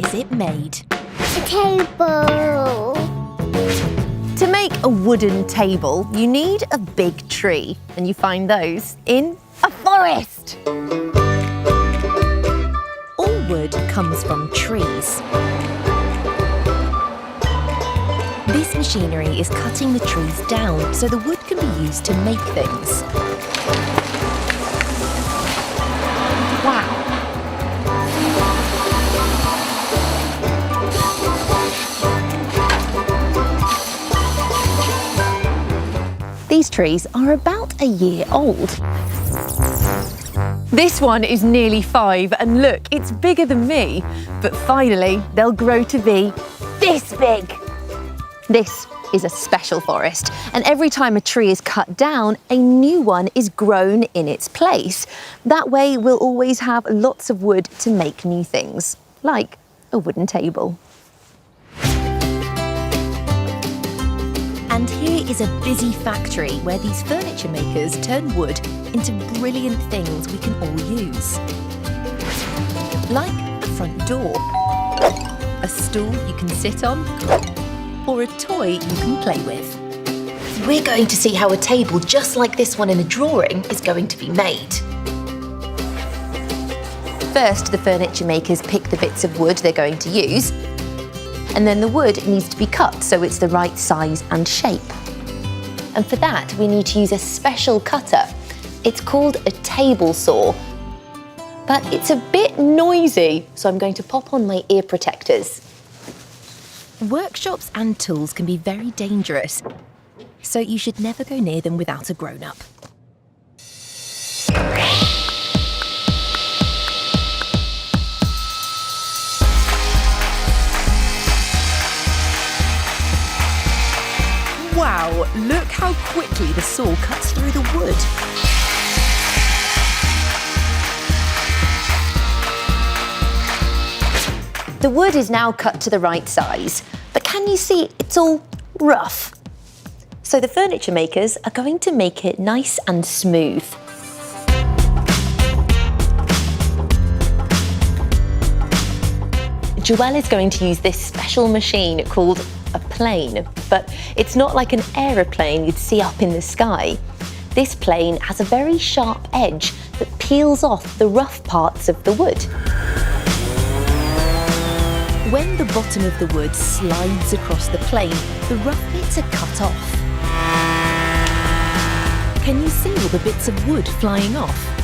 is it made? A table. To make a wooden table, you need a big tree, and you find those in a forest. All wood comes from trees. This machinery is cutting the trees down so the wood can be used to make things. Wow! These trees are about a year old. This one is nearly 5, and look, it's bigger than me. But finally, they'll grow to be this big. This is a special forest, and every time a tree is cut down, a new one is grown in its place. That way, we'll always have lots of wood to make new things, like a wooden table. And here is a busy factory where these furniture makers turn wood into brilliant things we can all use. Like a front door, a stool you can sit on, or a toy you can play with. We're going to see how a table just like this one in the drawing is going to be made. First, the furniture makers pick the bits of wood they're going to use, and then the wood needs to be cut so it's the right size and shape. And for that, we need to use a special cutter. It's called a table saw, but it's a bit noisy, so I'm going to pop on my ear protectors. Workshops and tools can be very dangerous, so you should never go near them without a grown-up. Wow, look how quickly the saw cuts through the wood. The wood is now cut to the right size, but can you see it's all rough? So the furniture makers are going to make it nice and smooth. Joelle is going to use this special machine called a plane, but it's not like an aeroplane you'd see up in the sky. This plane has a very sharp edge that peels off the rough parts of the wood. When the bottom of the wood slides across the plane, the rough bits are cut off. Can you see all the bits of wood flying off?